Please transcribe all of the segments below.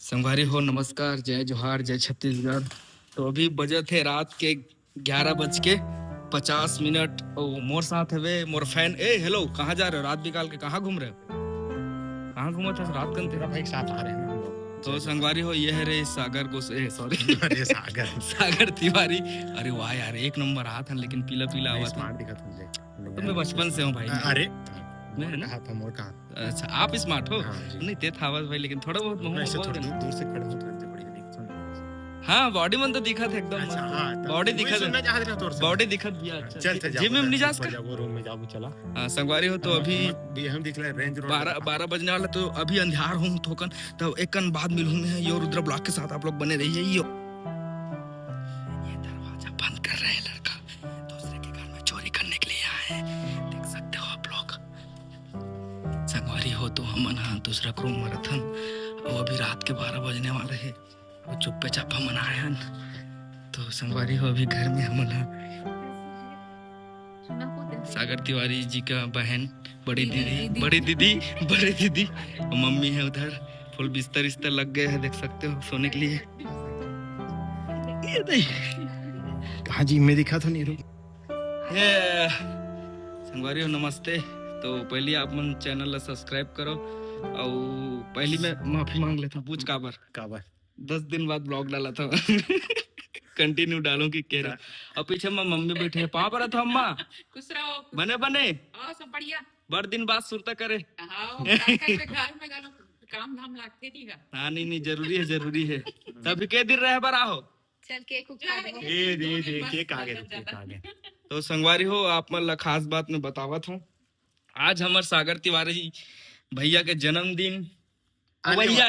संगवारी हो नमस्कार, जय जोहार, जय छत्तीसगढ़। तो अभी बजे थे रात के 11:50 और मोर साथ है मोर फैन। ए हेलो, कहाँ जा रहे हो? रात निकाल के कहाँ घूम रहे हो? कहाँ घूमा था रात कन तेरा थे? भाई एक साथ आ रहे हैं ना हम लोग। तो संगवारी हो ये है रे सागर को सॉरी अरे सागर सागर तिवारी। अरे वाह यार, एक नंबर हाथ है, लेकिन पीला पीला नहीं, हुआ था। स्मार्ट दिखा था मुझे। तो मैं बचपन से हूँ भाई। अरे मैं है ना? कहा था मोर कहाँ? अच्छा, आप स्मार्ट हो? हाँ जी। नहीं ते था आवाज भाई, लेकिन थोड़ा बहुत मुंह वैसे बोल थोड़ी देना। दूर से खड़े हो तो इतनी बड़ी दिखती नहीं। हाँ, बॉडी मन तो दिखा था एकदम अच्छा, हाँ, मस्त। तब बॉडी वही दिखा सुनना था, चाह रहे हो तोर से। बॉडी दिखा दिया। अच्छा, चल चल जिम में नहीं जा सकता। वो रूम में जाओ चला। हाँ, संगवारी हो तो अभी भी हम दिख रहे रेंज रोड 12 बजने वाला, तो अभी अंधियार हूँ थोकन। तो एक कन बाद मिलूँ मैं यो रुद्र ब्लॉक के साथ। आप लोग बने रहिए। यो ये दरवाजा बंद कर रहे हैं लड़का, दूसरे के घर में चोरी करने के लिए आया है। देख सकते हो आप लोग। संगवारी हो तो हम हाँ दूसरा क्रूम मैराथन, और अभी रात के 12 बजने वाले हैं और चुप्पे चापा मनाए हैं। तो संगवारी हो अभी घर में हम सागर तिवारी जी का बहन, बड़ी दीदी और मम्मी है उधर। फुल बिस्तर इस्तर लग गए हैं, देख सकते हो, सोने के लिए। ये नहीं कहाँ जी में दिखा था नीरू। ये संगवारी हो नमस्ते। तो पहले आप मन चैनल ला सब्सक्राइब करो, और पहली मैं माफी मांग लेता हूँ। पूछ काबर 10 दिन बाद ब्लॉग डाला था कंटिन्यू डालूं कि कह रहा। और पीछे में मम्मी बैठे है। पापा रहा था अम्मा खुश रहो। बने सब बढ़िया। बड़ दिन बाद सुरता करे। घर में गालो काम धाम लागते नहीं का। हाँ नहीं जरूरी है। तभी के दिन रहे बरा हो। चल केक खा दे। दे केक आगे। तो संगवारी हो आप मन ला खास बात मैं बतावत हूँ। आज हमार सागर तिवारी भैया के जन्मदिन अवैया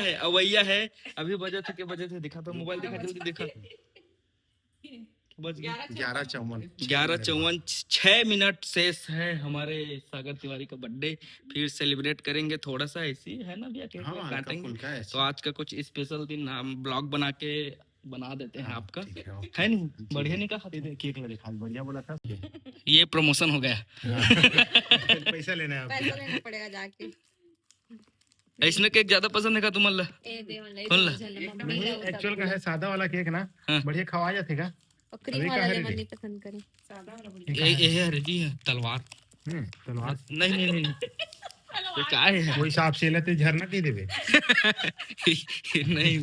है। अभी बजे थे दिखा तो मोबाइल दिखा, जल्दी दिखा। बज 11:54 6 शेष है हमारे सागर तिवारी का बर्थडे। फिर सेलिब्रेट करेंगे थोड़ा सा, ऐसी है ना भैया, केक काटेंगे। तो आज का कुछ स्पेशल दिन हम ब्लॉग बना देते हैं आपका, है नहीं? बढ़िया नहीं कहा? केक ले दिखा, बढ़िया बोला था। ये प्रमोशन हो गया। पैसा लेना पड़ेगा जाके। ऐसने केक ज्यादा पसंद है का तुम्हारा? कौन ला? नहीं, एक्चुअल का है सादा वाला केक ना। हाँ। बढ़िया खवा जाते का। और क्रीम वाला लेमन नहीं पसंद करे। सादा वाला बढ़िया। ये है जी है तलवार। तलवार नहीं तो क्या है? वही साहब से लेते झरना की देवे। नहीं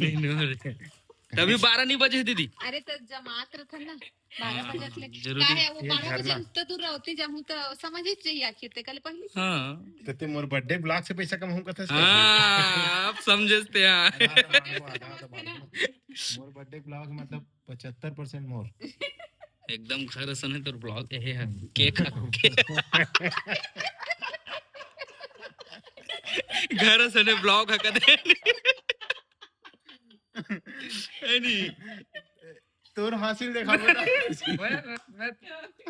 तभी 12 नहीं बजे दीदी। अरे तो जमात रखन ना 12 बजे ले। जरूरी का है वो 12 बजे तो दूर रहती जब तो समझ ही चाहिए आखिर ते कल पहले। हाँ तो मोर बर्थडे ब्लॉग से पैसा कम हम कथा। आप समझते हैं। मोर बर्थडे ब्लॉग मतलब 75% मोर एकदम घर सने तो ब्लॉग है केक घर सने ब्लॉग है कदे नहीं तोर हासिल देखा बेटा।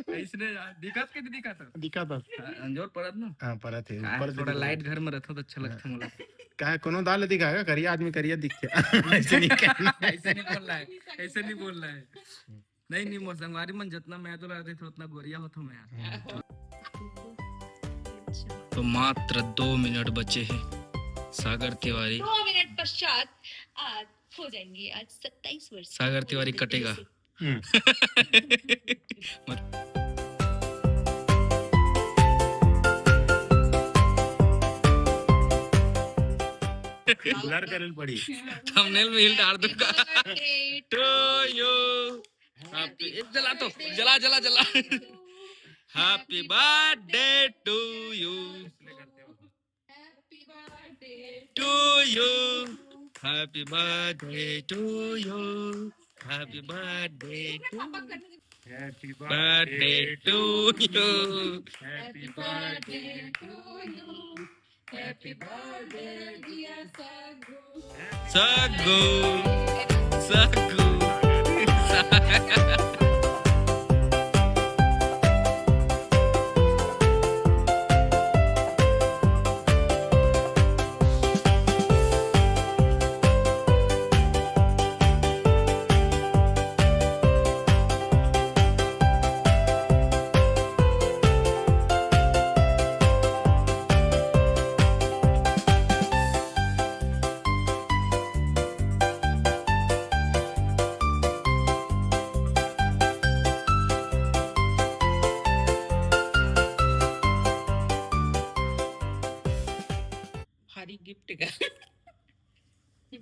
मैं इसने दिखा था अंजोर परत ना। हां परत है ऊपर थोड़ा लाइट घर में रहता तो अच्छा लगता मुझे। का कोनो दाल दिखाएगा करिया आदमी करिया दिखते। ऐसे नहीं कहना, ऐसे नहीं बोल रहा है नहीं मोर संगवारी मन जितना मैं तो रहते थे उतना गोरिया होता मैं। तो मात्र 2 मिनट बचे हैं। सागर तिवारी 2 मिनट पश्चात आज हो जाएंगे। आज 27 वर्ष सागर तिवारी कटेगा। ब्लर करल पड़ी। थंबनेल में हिल डाल दूंगा। टू यू जला happy birthday to you happy birthday to you happy birthday to you happy birthday to you happy birthday to you happy birthday dear Sagu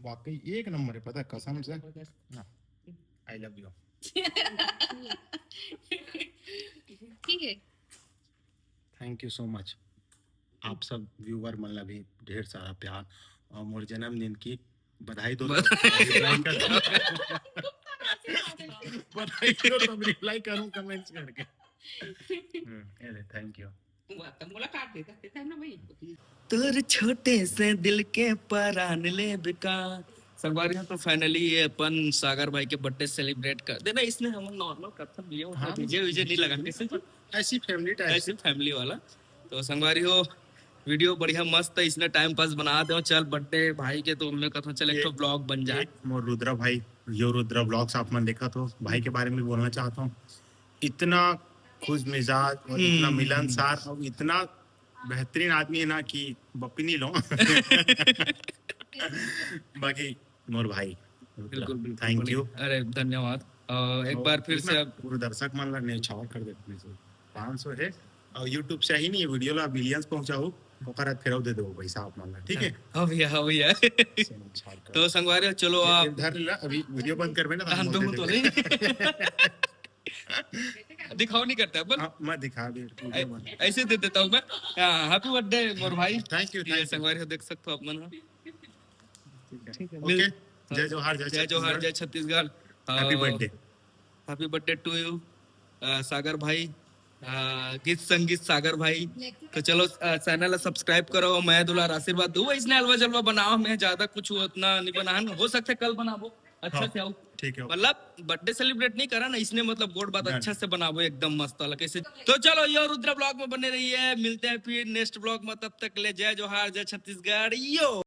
वाकई एक नंबर है, पता है, कसम से। I love you. ठीक है। Thank you so much. आप सब व्यूअर मतलब भी ढेर सारा प्यार और मोर जन्मदिन की बधाई दो। बधाई दो तो रिप्लाई करूं कमेंट्स करके। Thank you. मुलाकात देता देता ना भाई। तोर छोटे से दिल के परान ले बिका। संगवारी तो फाइनली ये अपन सागर भाई के बर्थडे सेलिब्रेट कर देना। इसने हम नॉर्मल करता लिया होता हाँ, डीजे विजे नहीं लगा के सिर्फ ऐसी फैमिली टाइप। ऐसे फैमिली वाला। तो संगवारी हो वीडियो बढ़िया मस्त है, इसने टाइम पास बना दो। चल बर्थडे भाई के तो मैं कहता चल एक तो ब्लॉग बन जाए। मोर रुद्रा भाई, यो रुद्रा ब्लॉग्स आप मन देखा तो भाई के बारे में बोलना चाहता हूँ। इतना खुश मिजाज और इतना मिलनसार और इतना बेहतरीन आदमी है ना कि बप्पी नहीं लो। बाकी मोर भाई बिल्कुल थैंक यू। अरे धन्यवाद। एक बार फिर से अब पूरे दर्शक मन ला न्यौछावर कर दे प्लीज। 500 है और यूट्यूब से ही नहीं वीडियो ला मिलियंस पहुंचाओ ओकरा फिर दे दो पैसा आप मन ला, ठीक है। हाँ भैया तो संगवारी चलो आप इधर ला अभी वीडियो बंद करबे ना हम तो नहीं दिखाओ नहीं करता अपन। हाँ, मैं दिखा भी ऐसे दे देता हूँ मैं। हैप्पी बर्थडे मोर भाई। Thank you. ये संगवारी हो देख सकते हो अपन। ओके, जय जोहार जय जोहार जय Chhattisgarh. Happy birthday. Happy birthday to you Sagar भाई। गीत संगीत सागर भाई। तो चलो चैनल सब्सक्राइब करो। मैं दुलार आशीर्वाद दूँ इसने हलवा जलवा बनाओ। मैं ज्यादा कुछ उतना नहीं बना, हो सकता है कल बनाबो अच्छा से आओ, ठीक है। मतलब बर्थडे सेलिब्रेट नहीं करा ना इसने, मतलब गोड बात अच्छा से बनाबो एकदम मस्त वाला कैसे। तो चलो यो रुद्र ब्लॉग में बने रहिए, मिलते हैं फिर नेक्स्ट ब्लॉग में। तब तक ले जय जोहार जय छत्तीसगढ़ यो।